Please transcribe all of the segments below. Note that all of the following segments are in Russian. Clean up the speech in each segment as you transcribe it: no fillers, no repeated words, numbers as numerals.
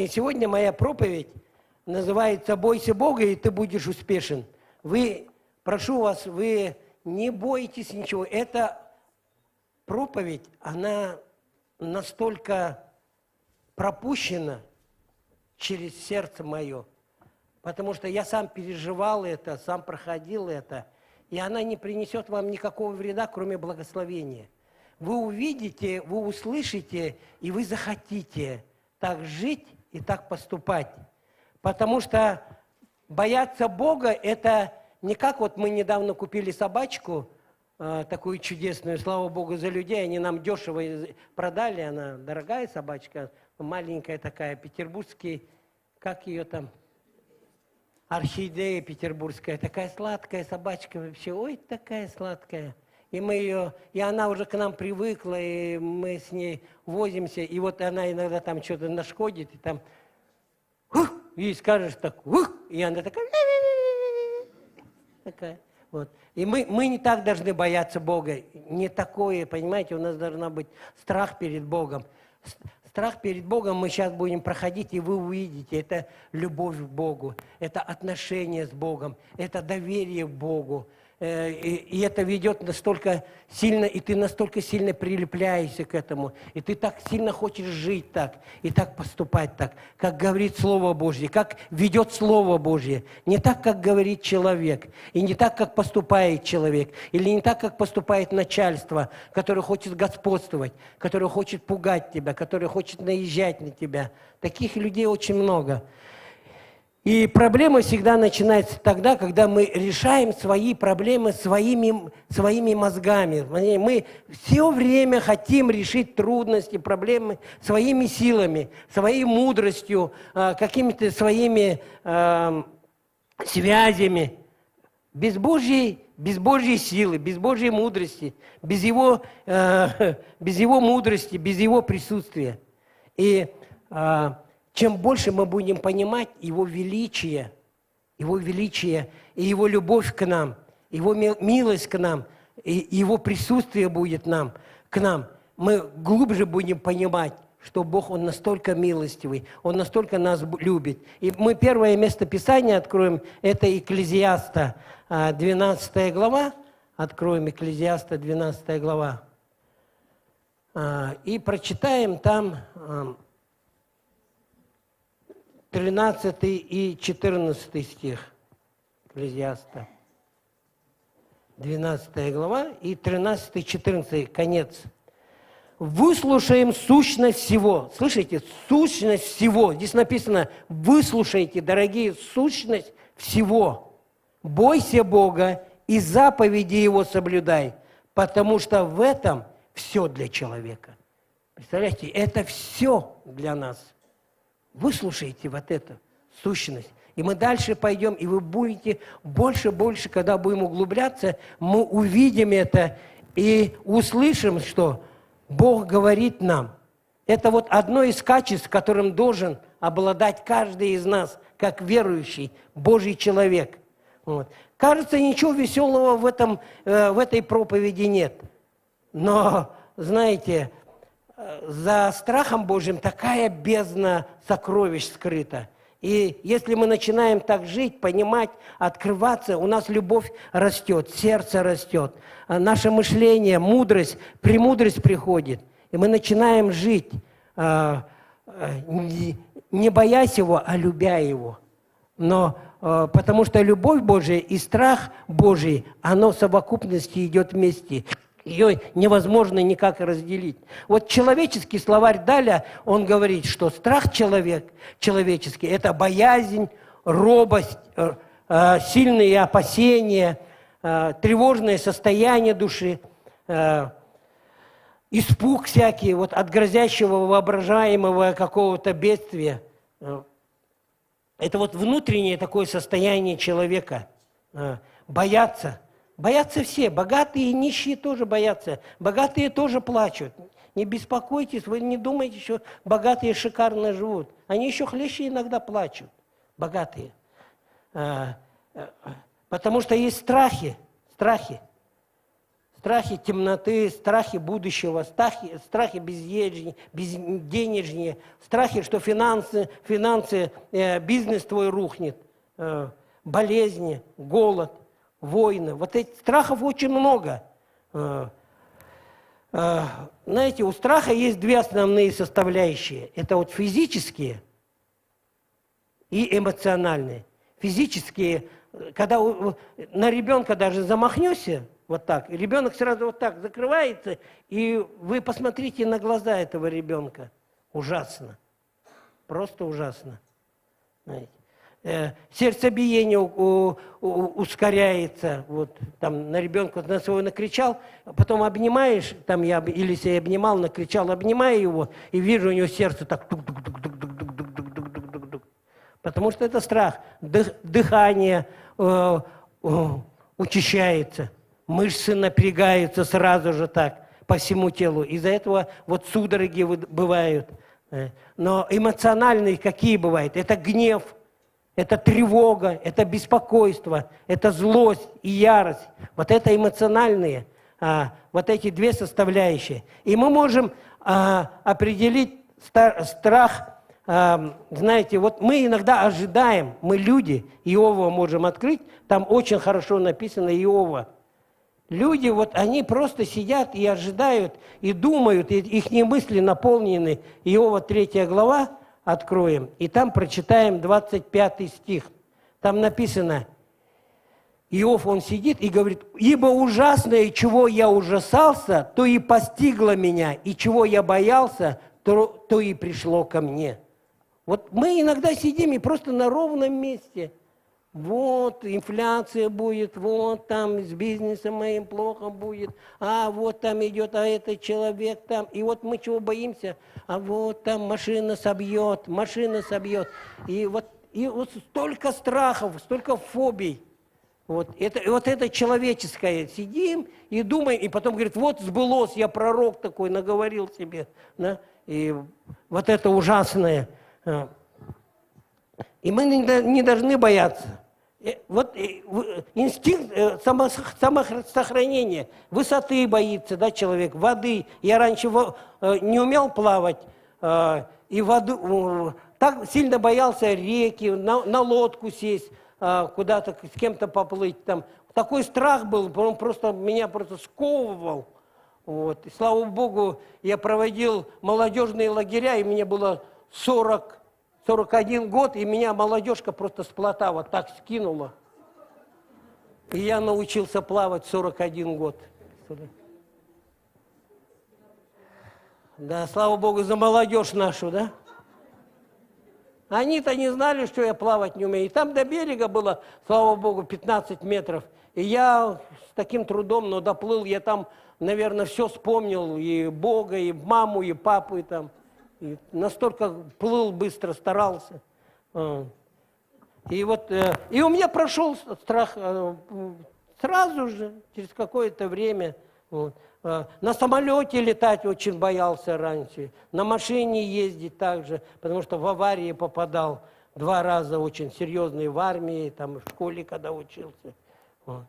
И сегодня моя проповедь называется «Бойся Бога, и ты будешь успешен». Прошу вас, вы не бойтесь ничего. Эта проповедь, она настолько пропущена через сердце мое, потому что я сам переживал это, сам проходил это, и она не принесет вам никакого вреда, кроме благословения. Вы увидите, вы услышите, и вы захотите так жить и так поступать. Потому что бояться Бога – это не как вот мы недавно купили собачку, такую чудесную, слава Богу, за людей, они нам дешево продали, она дорогая собачка, маленькая такая, петербургский, как ее там, орхидея петербургская, такая сладкая собачка вообще, ой, такая сладкая. И она уже к нам привыкла, и мы с ней возимся, и вот она иногда там что-то нашкодит, и там, и скажешь так, и она такая, вот. И мы не так должны бояться Бога, не такое, понимаете, у нас должна быть страх перед Богом. Страх перед Богом мы сейчас будем проходить, и вы увидите, это любовь к Богу, это отношение с Богом, это доверие к Богу. И это ведет настолько сильно, и ты настолько сильно прилепляешься к этому, и ты так сильно хочешь жить так, и так поступать так, как говорит Слово Божье, как ведет Слово Божье. Не так, как говорит человек, и не так, как поступает человек, или не так, как поступает начальство, которое хочет господствовать, которое хочет пугать тебя, которое хочет наезжать на тебя. Таких людей очень много. И проблема всегда начинается тогда, когда мы решаем свои проблемы своими мозгами. Мы все время хотим решить трудности, проблемы своими силами, своей мудростью, какими-то своими связями. Без Божьей силы, без Божьей мудрости, без Его мудрости, без Его присутствия. И чем больше мы будем понимать Его величие и Его любовь к нам, Его милость к нам, и Его присутствие будет к нам, мы глубже будем понимать, что Бог, Он настолько милостивый, Он настолько нас любит. И мы первое место Писания откроем, это Екклезиаста, 12 глава, откроем Екклезиаста, 12 глава, и прочитаем там 13 и 14 стих Екклезиаста. 12 глава и 13 14, конец. «Выслушаем сущность всего». Слышите? Сущность всего. Здесь написано «выслушайте, дорогие, сущность всего. Бойся Бога и заповеди Его соблюдай, потому что в этом все для человека». Представляете? Это все для нас. Выслушайте вот эту сущность. И мы дальше пойдем, и вы будете больше, когда будем углубляться, мы увидим это и услышим, что Бог говорит нам. Это вот одно из качеств, которым должен обладать каждый из нас, как верующий Божий человек. Вот. Кажется, ничего веселого в этой проповеди нет. Но, знаете, за страхом Божьим такая бездна сокровищ скрыта. И если мы начинаем так жить, понимать, открываться, у нас любовь растет, сердце растет, наше мышление, мудрость, премудрость приходит. И мы начинаем жить, не боясь Его, а любя Его. Но потому что любовь Божия и страх Божий, оно в совокупности идет вместе. Ее невозможно никак разделить. Вот человеческий словарь Даля, он говорит, что страх человеческий – это боязнь, робость, сильные опасения, тревожное состояние души, испуг всякий вот, от грозящего воображаемого какого-то бедствия. Это вот внутреннее такое состояние человека. Бояться. Боятся все, богатые и нищие тоже боятся, богатые тоже плачут. Не беспокойтесь, вы не думайте, что богатые шикарно живут. Они еще хлеще иногда плачут, богатые. Потому что есть страхи. страхи темноты, страхи будущего, страхи безденежья, страхи, что финансы, бизнес твой рухнет, болезни, голод, войны. Вот этих страхов очень много. Знаете, у страха есть две основные составляющие. Это вот физические и эмоциональные. Физические, когда на ребенка даже замахнешься, вот так, и ребенок сразу вот так закрывается, и вы посмотрите на глаза этого ребенка. Ужасно. Просто ужасно. Знаете. Сердцебиение ускоряется, вот там на ребенка на своего накричал, потом обнимаешь, там я или себя обнимал, накричал, обнимаю его, и вижу у него сердце так тук-тук-тук-тук-тук-тук-тук-тук-тук. Потому что это страх. Дыхание учащается, мышцы напрягаются сразу же так по всему телу. Из-за этого вот судороги бывают. Но эмоциональные какие бывают? Это гнев. Это тревога, это беспокойство, это злость и ярость. Вот это эмоциональные, вот эти две составляющие. И мы можем определить страх, знаете, вот мы иногда ожидаем, мы люди, Иова можем открыть, там очень хорошо написано Иова. Люди, вот они просто сидят и ожидают, и думают, и их мысли наполнены. Иова 3 глава, откроем, и там прочитаем 25 стих. Там написано, Иов, он сидит и говорит, «Ибо ужасное, чего я ужасался, то и постигло меня, и чего я боялся, то и пришло ко мне». Вот мы иногда сидим и просто на ровном месте. Вот, инфляция будет, вот там с бизнесом моим плохо будет, вот там идет, этот человек там. И вот мы чего боимся? Вот там машина собьет. И вот столько страхов, столько фобий. Вот это человеческое. Сидим и думаем, и потом говорит, вот сбылось, я пророк такой, наговорил себе. Да? И вот это ужасное. И мы не должны бояться. Вот инстинкт самосохранения, высоты боится, да, человек, воды. Я раньше не умел плавать, и воду так сильно боялся реки, на лодку сесть, куда-то с кем-то поплыть. Там. Такой страх был, он меня просто сковывал. Вот. И, слава Богу, я проводил молодежные лагеря, и мне было 41 год, и меня молодежка просто с плота вот так скинула. И я научился плавать 41 год. Да, слава Богу, за молодежь нашу, да? Они-то не знали, что я плавать не умею. И там до берега было, слава Богу, 15 метров. И я с таким трудом, но доплыл, я там, наверное, все вспомнил, и Бога, и маму, и папу, и там. И настолько плыл быстро, старался. И вот, и у меня прошел страх сразу же, через какое-то время. Вот. На самолете летать очень боялся раньше, на машине ездить также, потому что в аварии попадал 2 раза очень серьезные в армии, там в школе, когда учился. Вот.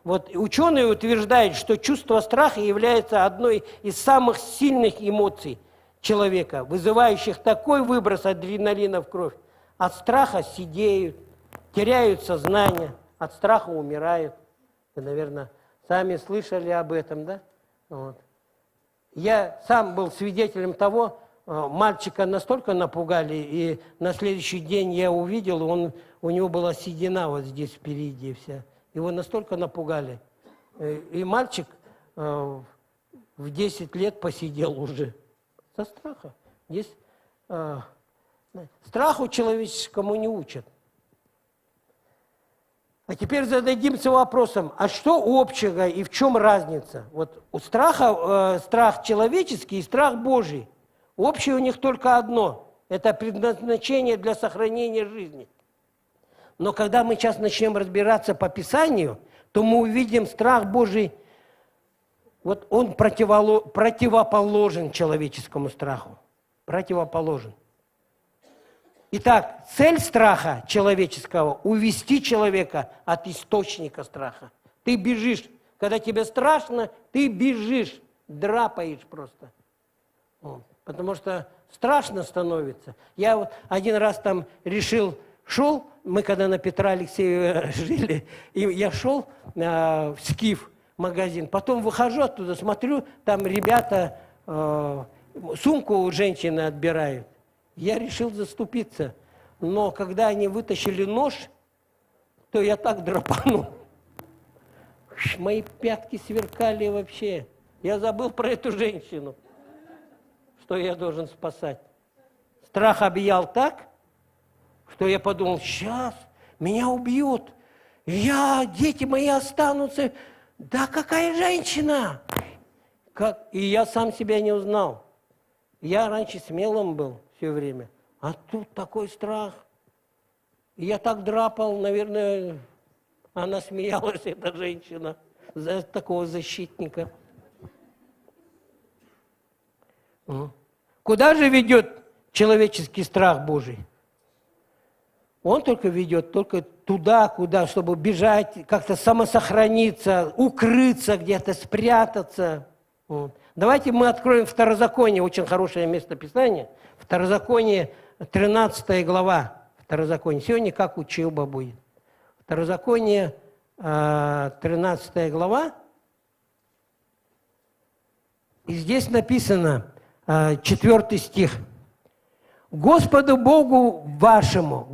Вот ученые утверждают, что чувство страха является одной из самых сильных эмоций человека, вызывающих такой выброс адреналина в кровь. От страха сидеют, теряют сознание, от страха умирают. Вы, наверное, сами слышали об этом, да? Вот. Я сам был свидетелем того, мальчика настолько напугали, и на следующий день я увидел, у него была седина вот здесь впереди вся. Его настолько напугали. И мальчик в 10 лет посидел уже. Со страха. Здесь страху человеческому не учат. А теперь зададимся вопросом, а что общего и в чем разница? Вот у страха страх человеческий и страх Божий. Общее у них только одно. Это предназначение для сохранения жизни. Но когда мы сейчас начнем разбираться по Писанию, то мы увидим страх Божий, вот он противоположен человеческому страху. Противоположен. Итак, цель страха человеческого – увести человека от источника страха. Ты бежишь, Когда тебе страшно, ты бежишь, драпаешь просто. Вот. Потому что страшно становится. Я вот один раз там решил, шел, мы когда на Петра Алексеева жили, и я шел в Скиф магазин, потом выхожу оттуда, смотрю, там ребята сумку у женщины отбирают. Я решил заступиться. Но когда они вытащили нож, то я так драпанул. Мои пятки сверкали вообще. Я забыл про эту женщину, что я должен спасать. Страх объял так, что я подумал, сейчас меня убьют. Дети мои останутся. Да какая женщина? И я сам себя не узнал. Я раньше смелым был все время. А тут такой страх. И я так драпал, наверное, она смеялась, эта женщина, за такого защитника. Куда же ведет человеческий страх Божий? Он только ведет только туда, куда, чтобы бежать, как-то самосохраниться, укрыться где-то, спрятаться. Давайте мы откроем Второзаконие, очень хорошее место Писания. Второзаконие, 13 глава. Второзаконие. Сегодня как училба будет. Второзаконие, 13 глава. И здесь написано, 4 стих. Господу Богу вашему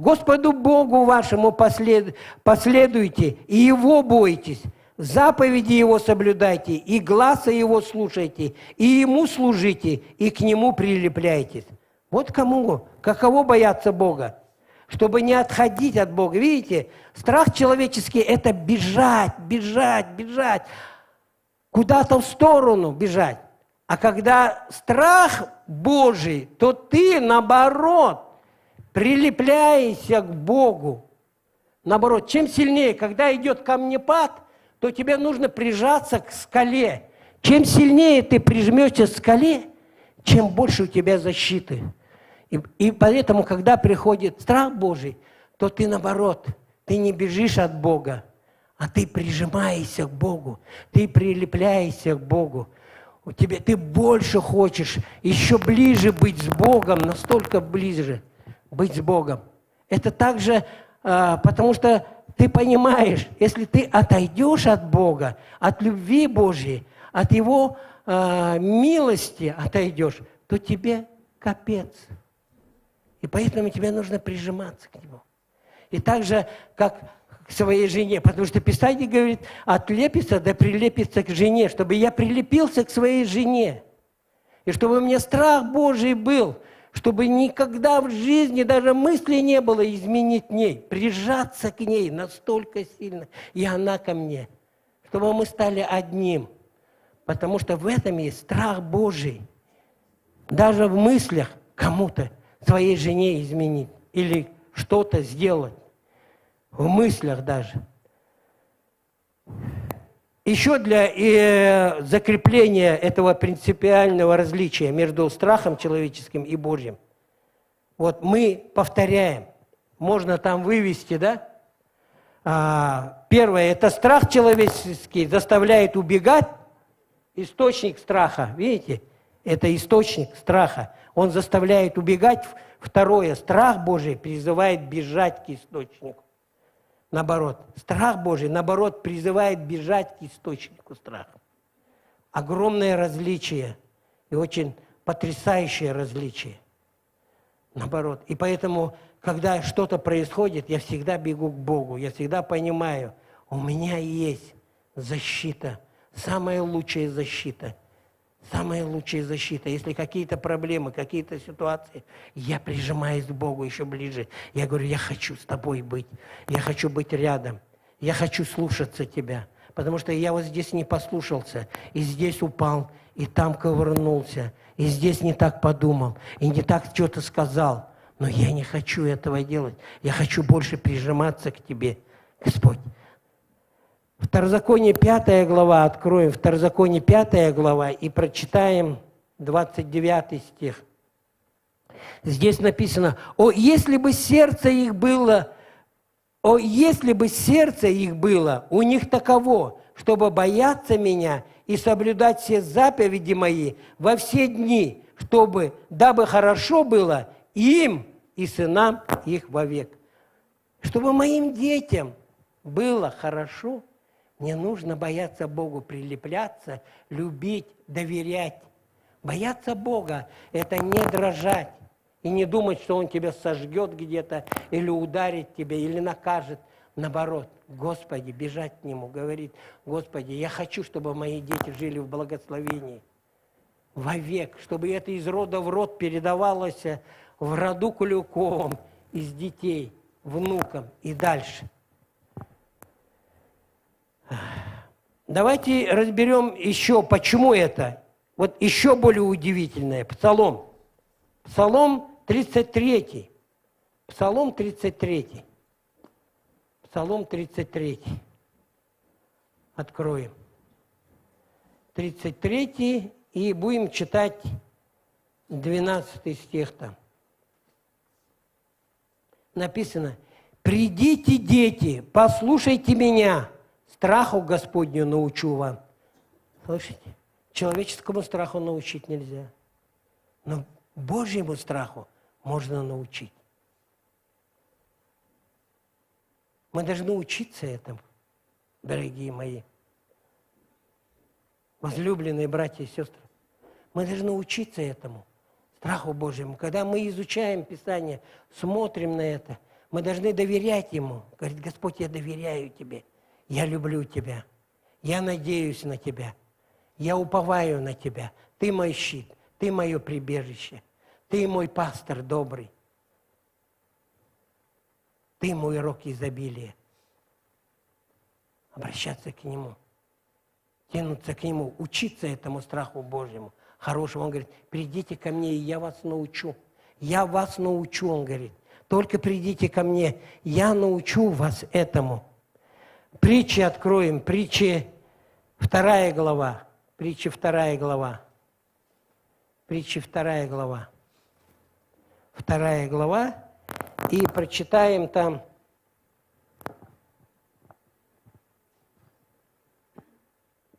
последуйте, и Его бойтесь, заповеди Его соблюдайте, и гласа Его слушайте, и Ему служите, и к Нему прилепляйтесь. Вот каково бояться Бога, чтобы не отходить от Бога. Видите, страх человеческий – это бежать, куда-то в сторону бежать. А когда страх Божий, то ты, наоборот, прилепляешься к Богу. Наоборот, чем сильнее, когда идет камнепад, то тебе нужно прижаться к скале. Чем сильнее ты прижмешься к скале, чем больше у тебя защиты. И поэтому, когда приходит страх Божий, то ты, наоборот, ты не бежишь от Бога, а ты прижимаешься к Богу, ты прилепляешься к Богу. Ты больше хочешь еще ближе быть с Богом, настолько ближе быть с Богом. Это также, потому что ты понимаешь, если ты отойдешь от Бога, от любви Божьей, от Его милости отойдешь, то тебе капец. И поэтому тебе нужно прижиматься к Нему. И так же, как к своей жене, потому что Писание говорит, отлепится да прилепится к жене, чтобы я прилепился к своей жене. И чтобы у меня страх Божий был, чтобы никогда в жизни даже мысли не было изменить ней, прижаться к ней настолько сильно, и она ко мне, чтобы мы стали одним. Потому что в этом есть страх Божий. Даже в мыслях кому-то, своей жене изменить или что-то сделать. В мыслях даже. Еще для закрепления этого принципиального различия между страхом человеческим и Божьим. Вот мы повторяем. Можно там вывести, да? Первое, это страх человеческий заставляет убегать. Источник страха, видите? Это источник страха. Он заставляет убегать. Второе, страх Божий призывает бежать к источнику. Наоборот, страх Божий, наоборот, призывает бежать к источнику страха. Огромное различие и очень потрясающее различие. Наоборот. И поэтому, когда что-то происходит, я всегда бегу к Богу, я всегда понимаю, у меня есть защита, самая лучшая защита. Самая лучшая защита. Если какие-то проблемы, какие-то ситуации, я прижимаюсь к Богу еще ближе. Я говорю, я хочу с тобой быть. Я хочу быть рядом. Я хочу слушаться тебя. Потому что я вот здесь не послушался. И здесь упал, и там ковырнулся. И здесь не так подумал. И не так что-то сказал. Но я не хочу этого делать. Я хочу больше прижиматься к тебе, Господь. Второзаконие 5 глава, откроем Второзаконие 5 глава и прочитаем 29 стих. Здесь написано, если бы сердце их было у них таково, чтобы бояться меня и соблюдать все заповеди мои во все дни, дабы хорошо было им и сынам их вовек. Чтобы моим детям было хорошо, мне нужно бояться Богу, прилепляться, любить, доверять. Бояться Бога – это не дрожать и не думать, что Он тебя сожгет где-то, или ударит тебя, или накажет. Наоборот, Господи, бежать к Нему, говорит: Господи, я хочу, чтобы мои дети жили в благословении вовек, чтобы это из рода в род передавалось в роду Куликовым, из детей, внукам и дальше. Давайте разберем еще, почему это. Вот еще более удивительное. Псалом. Псалом 33. Псалом 33. Псалом 33. Откроем. 33 и будем читать 12 стих там. Написано: «Придите, дети, послушайте меня, страху Господню научу вам». Слышите? Человеческому страху научить нельзя, но Божьему страху можно научить. Мы должны учиться этому, дорогие мои, возлюбленные братья и сестры. Мы должны учиться этому, страху Божьему. Когда мы изучаем Писание, смотрим на это, мы должны доверять Ему. Говорит: Господь, я доверяю Тебе, я люблю Тебя, я надеюсь на Тебя, я уповаю на Тебя. Ты мой щит, Ты мое прибежище, Ты мой пастор добрый, Ты мой рог изобилия. Обращаться к Нему, тянуться к Нему, учиться этому страху Божьему, хорошему. Он говорит: придите ко мне, и я вас научу. Я вас научу, Он говорит. Только придите ко мне, я научу вас этому. Притчи откроем, притчи 2 глава. Притчи 2 глава. Притчи 2 глава. 2 глава. И прочитаем там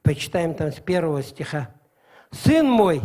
с 1 стиха. «Сын мой,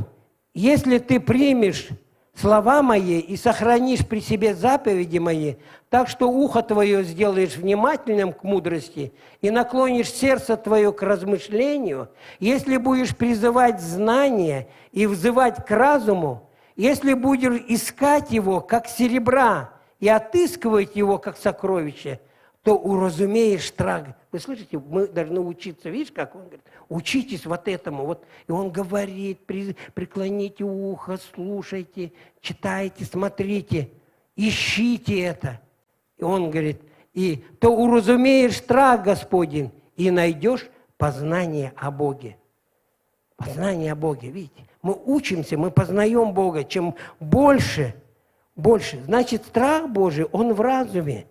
если ты примешь слова мои и сохранишь при себе заповеди мои, так что ухо твое сделаешь внимательным к мудрости и наклонишь сердце твое к размышлению, если будешь призывать знание и взывать к разуму, если будешь искать его, как серебра, и отыскивать его, как сокровище, то уразумеешь страх». Вы слышите, мы должны учиться. Видишь, как он говорит? Учитесь вот этому. Вот. И он говорит: преклоните ухо, слушайте, читайте, смотрите, ищите это. И он говорит: и то уразумеешь страх Господень, и найдешь познание о Боге. Познание о Боге, видите? Мы учимся, мы познаем Бога. Чем больше. Значит, страх Божий, он в разуме.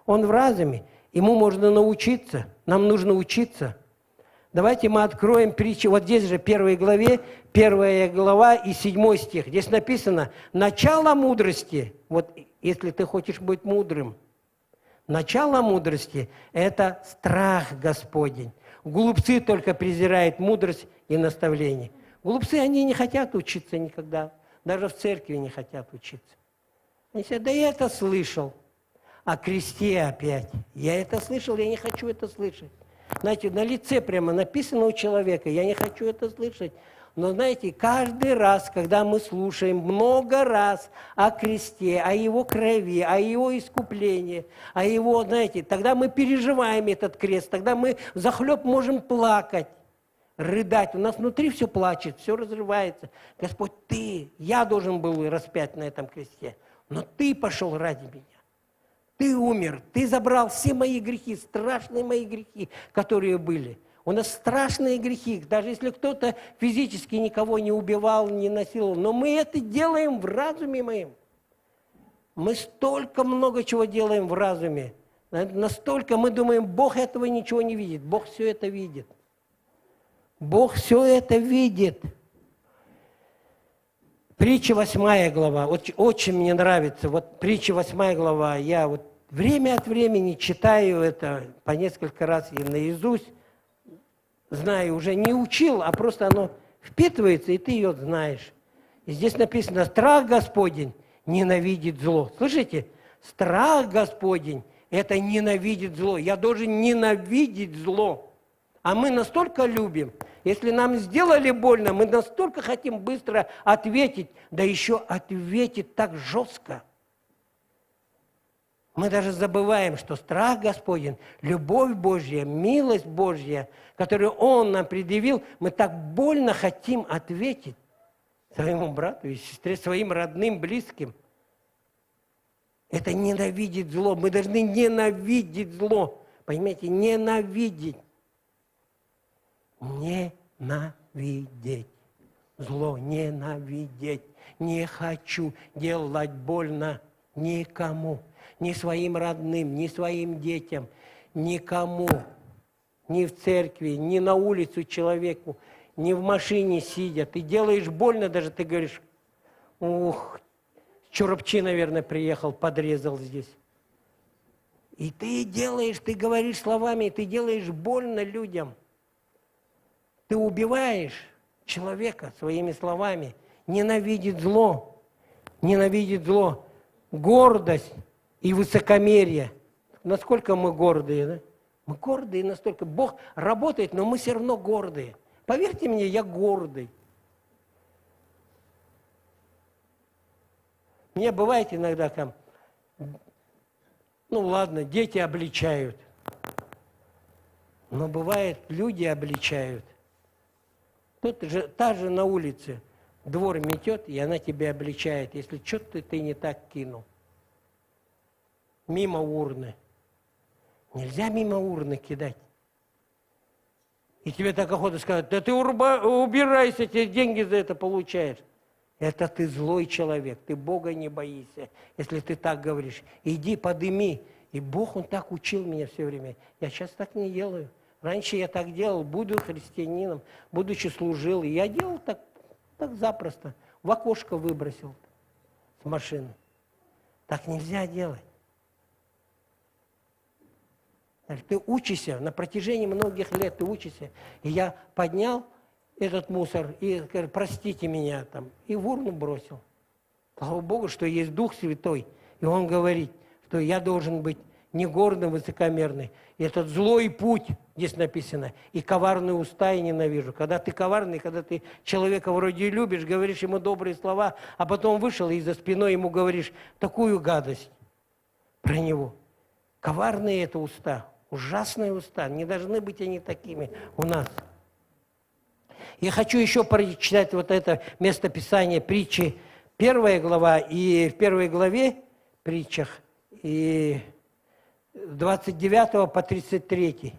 Он в разуме. Ему можно научиться. Нам нужно учиться. Давайте мы откроем притчу. Вот здесь же, 1 главе, 1 глава и 7 стих. Здесь написано: начало мудрости. Вот если ты хочешь быть мудрым. Начало мудрости – это страх Господень. Глупцы только презирают мудрость и наставление. Глупцы, они не хотят учиться никогда. Даже в церкви не хотят учиться. Они говорят: да я это слышал. О кресте опять. Я это слышал, я не хочу это слышать. Знаете, на лице прямо написано у человека: я не хочу это слышать. Но знаете, каждый раз, когда мы слушаем много раз о кресте, о его крови, о его искуплении, о его, знаете, тогда мы переживаем этот крест, тогда мы взахлеб можем плакать, рыдать. У нас внутри все плачет, все разрывается. Господь, я должен был распять на этом кресте, но Ты пошел ради меня. Ты умер, Ты забрал все мои грехи, страшные мои грехи, которые были. У нас страшные грехи, даже если кто-то физически никого не убивал, не насиловал, но мы это делаем в разуме моем. Мы столько много чего делаем в разуме. Настолько мы думаем: Бог этого ничего не видит. Бог все это видит. Бог все это видит. Притча 8 глава. Очень мне нравится. Вот притча 8 глава. Я вот время от времени читаю это по несколько раз и наизусть. знаю, уже не учил, а просто оно впитывается, и ты ее знаешь. И здесь написано, страх Господень ненавидит зло. Слышите? Страх Господень – это ненавидит зло. Я должен ненавидеть зло. А мы настолько любим. Если нам сделали больно, мы настолько хотим быстро ответить, да еще ответить так жестко. Мы даже забываем, что страх Господень, любовь Божья, милость Божья, которую Он нам предъявил, мы так больно хотим ответить своему брату и сестре, своим родным, близким. Это ненавидеть зло. Мы должны ненавидеть зло. Понимаете, ненавидеть. Ненавидеть. Зло ненавидеть. Не хочу делать больно никому. Ни своим родным, ни своим детям, никому. Ни в церкви, ни на улицу человеку, ни в машине сидя. Ты делаешь больно даже, ты говоришь, ух, Чурапчи, наверное, приехал, подрезал здесь. И ты делаешь, ты говоришь словами, ты делаешь больно людям. Ты убиваешь человека своими словами. Ненавидит зло. Ненавидит зло. Гордость и высокомерие. Насколько мы гордые, да? Мы гордые настолько. Бог работает, но мы все равно гордые. Поверьте мне, я гордый. Мне бывает иногда там, ну ладно, дети обличают. Но бывает, люди обличают. Тут же, та же на улице двор метет, и она тебя обличает, если что-то ты не так кинул. Мимо урны. Нельзя мимо урны кидать. И тебе так охота сказать, да ты убирайся, тебе деньги за это получаешь. Это ты злой человек, ты Бога не боишься, если ты так говоришь. Иди подыми. И Бог, Он так учил меня все время. Я сейчас так не делаю. Раньше я так делал, будучи христианином, будучи служил. И я делал так запросто. В окошко выбросил с машины. Так нельзя делать. Ты учишься, на протяжении многих лет ты учишься. И я поднял этот мусор и говорю, простите меня там, и в урну бросил. Слава Богу, что есть Дух Святой. И Он говорит, что я должен быть не гордым, высокомерный. И этот злой путь, здесь написано, и коварные уста я ненавижу. Когда ты коварный, когда ты человека вроде любишь, говоришь ему добрые слова, а потом вышел и за спиной ему говоришь такую гадость про него. Коварные это уста, ужасные уста. Не должны быть они такими у нас. Я хочу еще прочитать вот это местописание притчи, 1 глава, и в 1 главе притчах, и 29 по 33.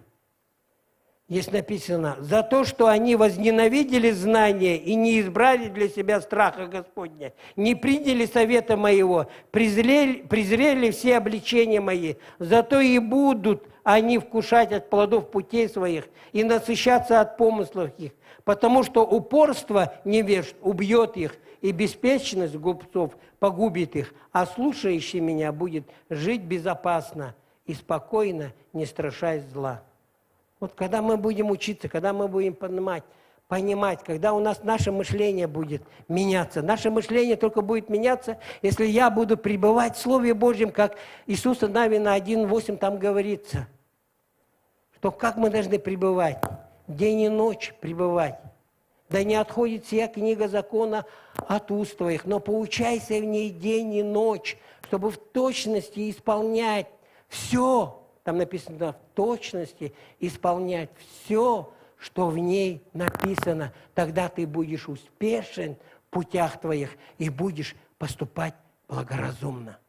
Здесь написано, «За то, что они возненавидели знание и не избрали для себя страха Господня, не приняли совета моего, презрели все обличения мои, зато и будут они вкушать от плодов путей своих и насыщаться от помыслов их, потому что упорство невежд убьет их, и беспечность глупцов погубит их, а слушающий меня будет жить безопасно и спокойно, не страшась зла». Вот когда мы будем учиться, когда мы будем понимать, когда у нас наше мышление будет меняться. Наше мышление только будет меняться, если я буду пребывать в Слове Божьем, как Иисуса Навина 1:8 там говорится. Что как мы должны пребывать? День и ночь пребывать. Да не отходит сия книга закона от уст твоих, но поучайся в ней день и ночь, чтобы в точности исполнять все. Там написано, в точности исполнять все, что в ней написано. Тогда ты будешь успешен в путях твоих и будешь поступать благоразумно.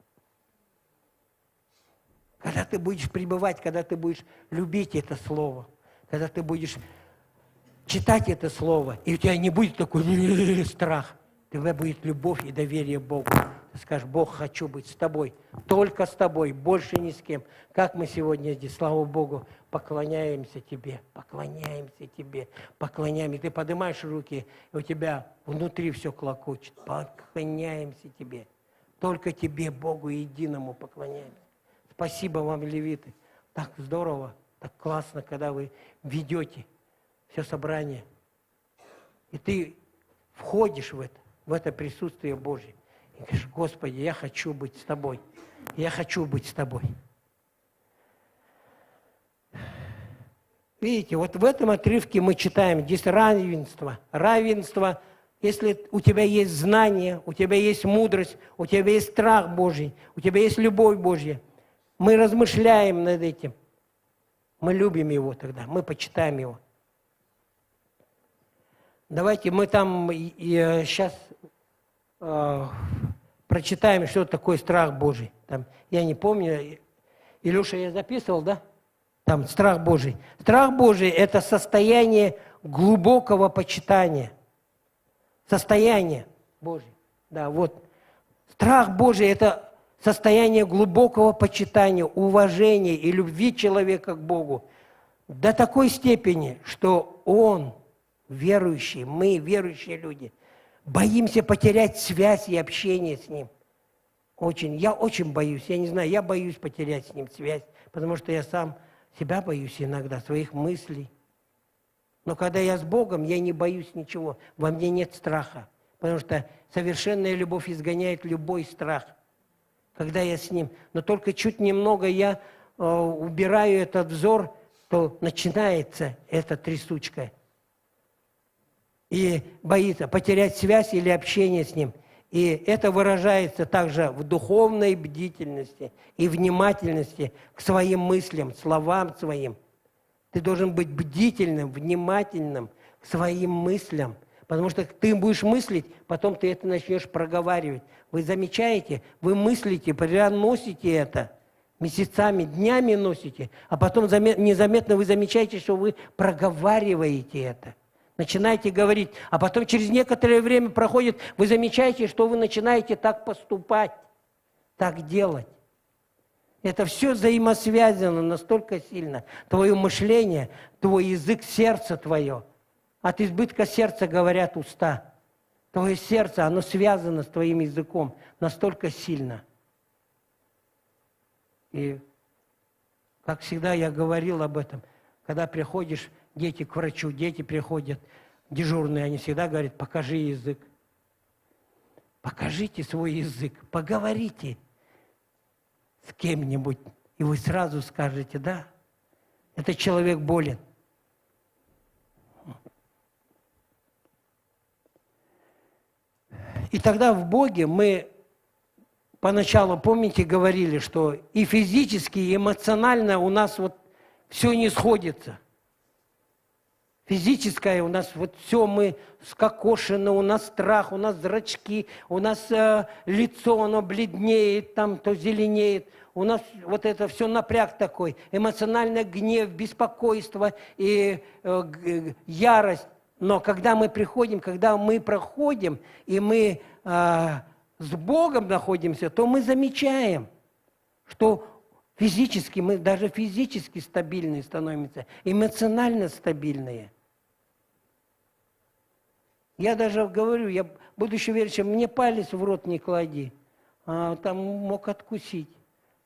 Когда ты будешь пребывать, когда ты будешь любить это слово, когда ты будешь читать это слово, и у тебя не будет такой страх, у тебя будет любовь и доверие Богу. Ты скажешь, Бог, хочу быть с тобой, только с тобой, больше ни с кем. Как мы сегодня здесь, слава Богу, поклоняемся тебе, поклоняемся. Ты поднимаешь руки, и у тебя внутри все клокочет. Поклоняемся тебе. Только тебе, Богу единому поклоняемся. Спасибо вам, левиты. Так здорово, так классно, когда вы ведете все собрание. И ты входишь в это присутствие Божье. И говоришь: Господи, я хочу быть с Тобой. Я хочу быть с Тобой. Видите, вот в этом отрывке мы читаем, здесь равенство. Равенство, если у тебя есть знание, у тебя есть мудрость, у тебя есть страх Божий, у тебя есть любовь Божья. Мы размышляем над этим. Мы любим Его тогда, мы почитаем Его. Давайте мы там сейчас прочитаем, что такое страх Божий. Там, я не помню, Илюша, я записывал, да? Там страх Божий. Страх Божий – это состояние глубокого почитания. Состояние Божие. Да, вот. Страх Божий – это состояние глубокого почитания, уважения и любви человека к Богу до такой степени, что он, верующий, мы, верующие люди, боимся потерять связь и общение с Ним. Я очень боюсь, я не знаю, я боюсь потерять с Ним связь, потому что я сам себя боюсь иногда, своих мыслей. Но когда я с Богом, я не боюсь ничего, во мне нет страха, потому что совершенная любовь изгоняет любой страх, когда я с Ним. Но только чуть немного я убираю этот взор, то начинается эта трясучка. И боится потерять связь или общение с Ним. И это выражается также в духовной бдительности и внимательности к своим мыслям, словам своим. Ты должен быть бдительным, внимательным к своим мыслям, потому что ты будешь мыслить, потом ты это начнешь проговаривать. Вы замечаете, вы мыслите, носите это, месяцами, днями носите, а потом незаметно вы замечаете, что вы проговариваете это. Начинаете говорить, а потом через некоторое время проходит, вы замечаете, что вы начинаете так поступать, так делать. Это все взаимосвязано настолько сильно. Твое мышление, твой язык, сердце твое. От избытка сердца говорят уста. Твое сердце, оно связано с твоим языком настолько сильно. И, как всегда, я говорил об этом, когда приходишь, дети к врачу, дети приходят, дежурные, они всегда говорят: покажи язык. Покажите свой язык, поговорите с кем-нибудь, и вы сразу скажете: да, этот человек болен. И тогда в Боге мы поначалу, помните, говорили, что и физически, и эмоционально у нас вот все не сходится. Физическое у нас вот все, мы скокошены, у нас страх, у нас зрачки, у нас лицо, оно бледнеет, там то зеленеет. У нас вот это все напряг такой, эмоциональный гнев, беспокойство и ярость. Но когда мы приходим, когда мы проходим, и мы с Богом находимся, то мы замечаем, что физически, мы даже физически стабильные становимся, эмоционально стабильные. Я даже говорю, будучи верующим, мне палец в рот не клади, там мог откусить.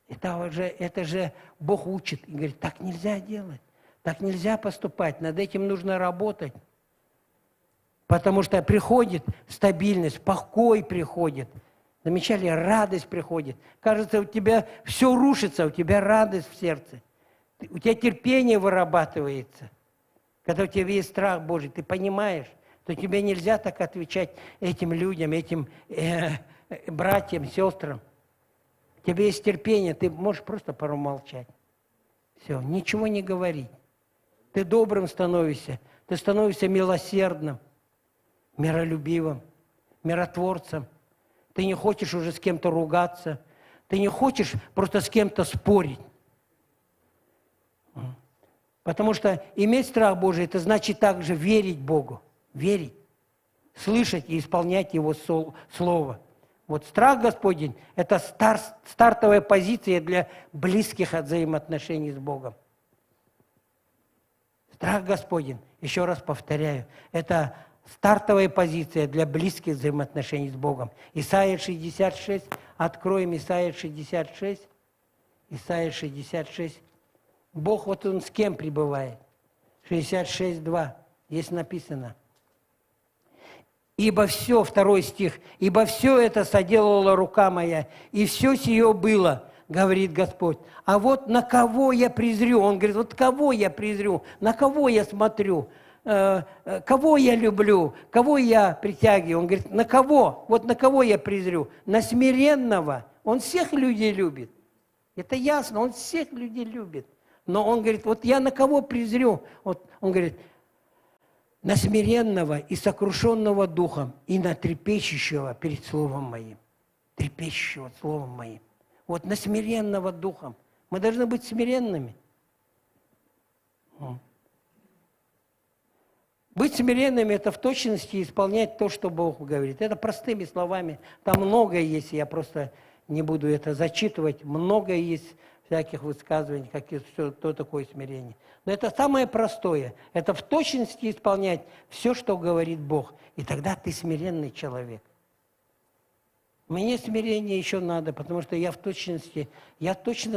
Это же Бог учит и говорит: так нельзя делать, так нельзя поступать, над этим нужно работать. Потому что приходит стабильность, покой приходит. Замечали, радость приходит. Кажется, у тебя все рушится, у тебя радость в сердце. У тебя терпение вырабатывается. Когда у тебя есть страх Божий, ты понимаешь, что тебе нельзя так отвечать этим людям, этим братьям, сестрам. У тебя есть терпение, ты можешь просто промолчать. Все, ничего не говорить. Ты добрым становишься, ты становишься милосердным, миролюбивым, миротворцем. Ты не хочешь уже с кем-то ругаться. Ты не хочешь просто с кем-то спорить. Потому что иметь страх Божий, это значит также верить Богу. Верить. Слышать и исполнять Его Слово. Вот страх Господень – это стартовая позиция для близких взаимоотношений с Богом. Страх Господень, еще раз повторяю, это стартовая позиция для близких взаимоотношений с Богом. Исайя 66, откроем Исайя 66. Исайя 66. Бог вот Он с кем пребывает? 66:2. Здесь написано. Ибо все, 2 стих, ибо все это соделала рука моя, и все сие было, говорит Господь. А вот на кого я презрю? Он говорит, вот кого я презрю, на кого я смотрю, кого я люблю, кого я притягиваю. Он говорит, на кого? Вот на кого я презрю? На смиренного. Он всех людей любит. Это ясно, он всех людей любит. Но он говорит, вот я на кого презрю? Вот он говорит, на смиренного и сокрушенного духом, и на трепещущего перед Словом Моим. Трепещущего Словом Моим. Вот на смиренного духом. Мы должны быть смиренными. Быть смиренными – это в точности исполнять то, что Бог говорит. Это простыми словами. Там многое есть, я просто не буду это зачитывать. Многое есть всяких высказываний, что такое смирение. Но это самое простое. Это в точности исполнять все, что говорит Бог. И тогда ты смиренный человек. Мне смирение еще надо, потому что я точно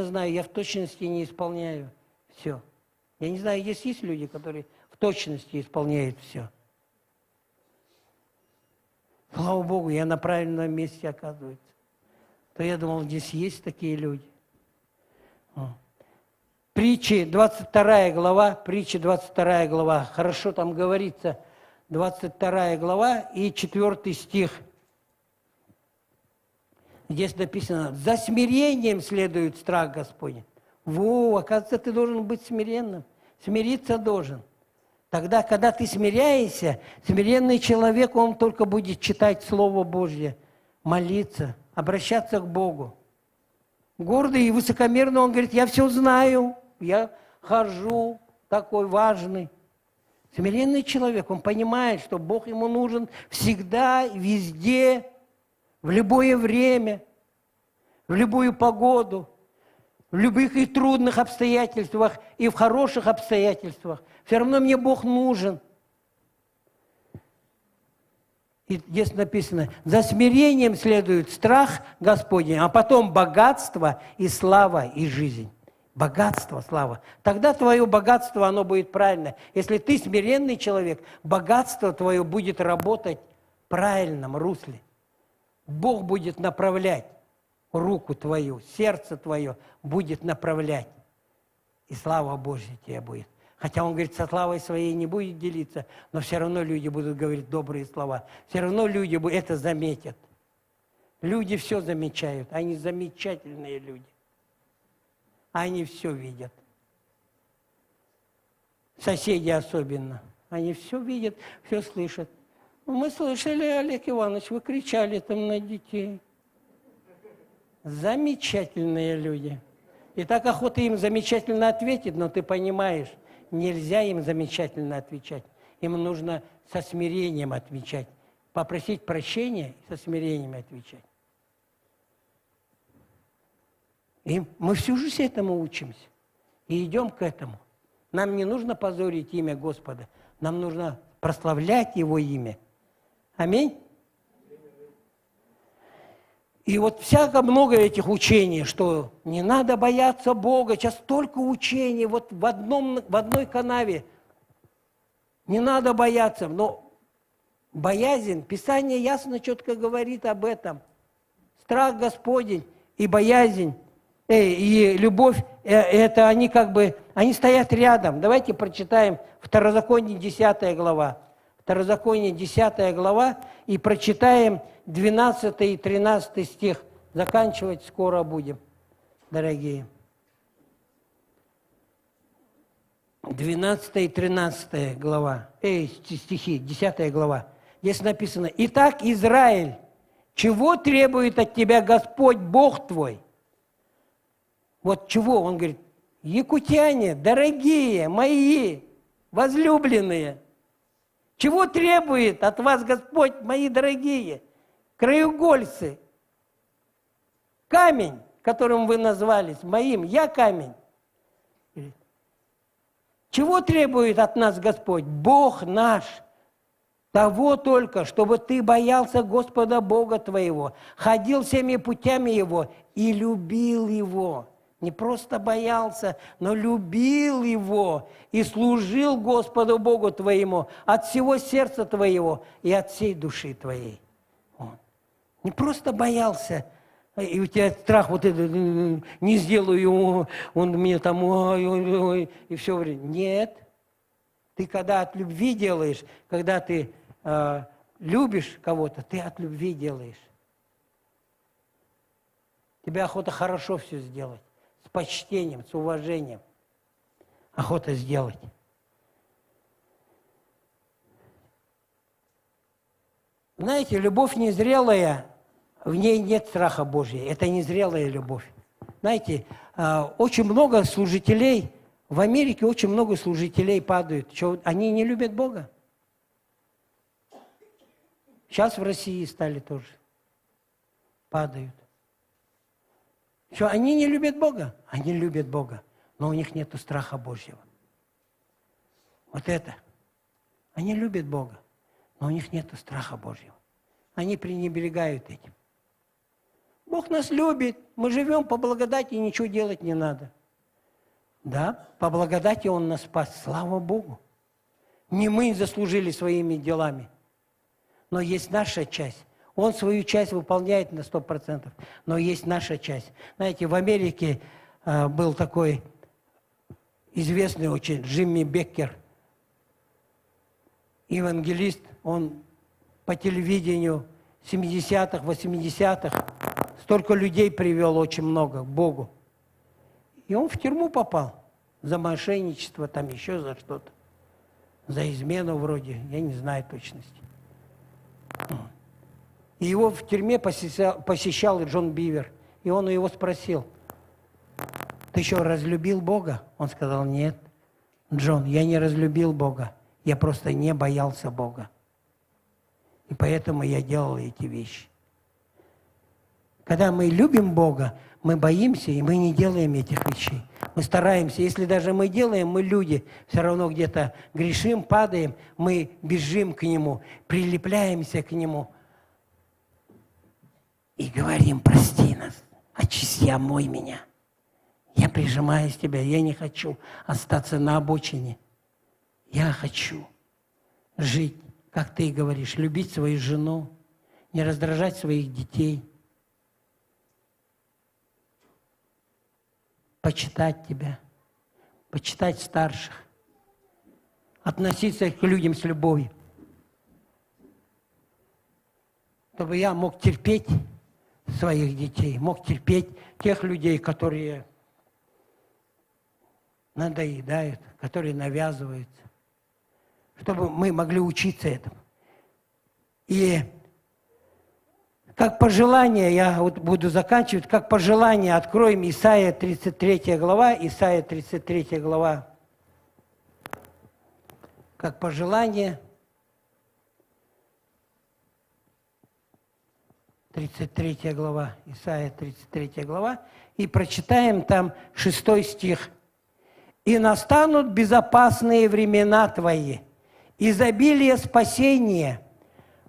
знаю, я в точности не исполняю все. Я не знаю, есть люди, которые в точности исполняют все. Слава Богу, я на правильном месте, оказывается. То я думал, здесь есть такие люди. Притчи, 22 глава, хорошо там говорится, 22 глава и 4 стих. Здесь написано, за смирением следует страх Господень. Оказывается, ты должен быть смиренным, смириться должен. Тогда, когда ты смиряешься, смиренный человек, он только будет читать Слово Божье, молиться, обращаться к Богу. Гордый и высокомерный, он говорит, я все знаю, я хожу, такой важный. Смиренный человек, он понимает, что Бог ему нужен всегда, везде, в любое время, в любую погоду, в любых и трудных обстоятельствах, и в хороших обстоятельствах. Все равно мне Бог нужен. И здесь написано, за смирением следует страх Господень, а потом богатство и слава и жизнь. Богатство, слава. Тогда твое богатство, оно будет правильно. Если ты смиренный человек, богатство твое будет работать в правильном русле. Бог будет направлять руку твою, сердце твое будет направлять. И слава Божья тебе будет. Хотя он говорит, со славой своей не будет делиться, но все равно люди будут говорить добрые слова. Все равно люди это заметят. Люди все замечают. Они замечательные люди. Они все видят. Соседи особенно. Они все видят, все слышат. Мы слышали, Олег Иванович, вы кричали там на детей. Замечательные люди. И так охота им замечательно ответить, но ты понимаешь, нельзя им замечательно отвечать. Им нужно со смирением отвечать. Попросить прощения и со смирением отвечать. И мы всю жизнь этому учимся. И идем к этому. Нам не нужно позорить имя Господа. Нам нужно прославлять Его имя. Аминь. И вот всяко много этих учений, что не надо бояться Бога. Сейчас столько учений вот в одной канаве. Не надо бояться. Но боязнь, Писание ясно, четко говорит об этом. Страх Господень и боязнь, и любовь, это они они стоят рядом. Давайте прочитаем Второзаконие 10 глава. Второзаконие 10 глава и прочитаем 12 и 13 стих. Заканчивать скоро будем, дорогие. 12 и 13 глава, стихи, 10 глава. Здесь написано, «Итак, Израиль, чего требует от тебя Господь Бог твой?» Вот чего? Он говорит, якутяне, дорогие мои, возлюбленные, чего требует от вас Господь, мои дорогие, краеугольцы, камень, которым вы назвались, моим, я камень. Чего требует от нас Господь? Бог наш. Того только, чтобы ты боялся Господа Бога твоего, ходил всеми путями Его и любил Его. Не просто боялся, но любил Его и служил Господу Богу твоему от всего сердца твоего и от всей души твоей. Вот. Не просто боялся, и у тебя страх, вот это, не сделаю его, он мне там, ой, и все время. Нет. Ты когда от любви делаешь, когда ты любишь кого-то, ты от любви делаешь. Тебе охота хорошо все сделать, с почтением, с уважением. Охота сделать. Знаете, любовь незрелая, в ней нет страха Божьего. Это незрелая любовь. Знаете, очень много служителей, в Америке очень много служителей падают. Что, они не любят Бога? Сейчас в России стали тоже. Падают. Что, они не любят Бога? Они любят Бога, но у них нет страха Божьего. Вот это. Они любят Бога, но у них нет страха Божьего. Они пренебрегают этим. Бог нас любит, мы живем по благодати, и ничего делать не надо. Да, по благодати Он нас спас, слава Богу. Не мы заслужили своими делами, но есть наша часть. Он свою часть выполняет на 100%, но есть наша часть. Знаете, в Америке был такой известный очень Джимми Беккер, евангелист, он по телевидению 70-х, 80-х столько людей привел, очень много, к Богу. И он в тюрьму попал за мошенничество, там еще за что-то. За измену вроде, я не знаю точности. И его в тюрьме посещал Джон Бивер. И он у него спросил: ты еще разлюбил Бога? Он сказал: нет, Джон, я не разлюбил Бога. Я просто не боялся Бога. И поэтому я делал эти вещи. Когда мы любим Бога, мы боимся, и мы не делаем этих вещей. Мы стараемся. Если даже мы делаем, мы люди, все равно где-то грешим, падаем, мы бежим к Нему, прилепляемся к Нему. И говорим: прости нас, очисти, омой меня. Я прижимаюсь к Тебе, я не хочу остаться на обочине. Я хочу жить, как Ты говоришь, любить свою жену, не раздражать своих детей, почитать Тебя, почитать старших, относиться к людям с любовью. Чтобы я мог терпеть своих детей, мог терпеть тех людей, которые надоедают, которые навязываются, чтобы мы могли учиться этому. И как пожелание, я вот буду заканчивать, как пожелание откроем Исайя 33 глава, Исайя 33 глава, как пожелание, 33 глава, Исайя 33 глава, и прочитаем там 6 стих. «И настанут безопасные времена Твои, изобилие спасения,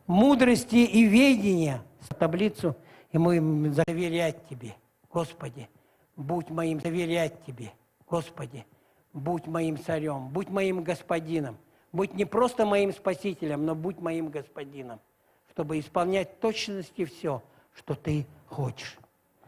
мудрости и ведения». Таблицу, и мы будем доверять Тебе, Господи, будь моим, доверять Тебе, Господи, будь моим царем, будь моим господином, будь не просто моим спасителем, но будь моим господином, чтобы исполнять в точности все, что Ты хочешь.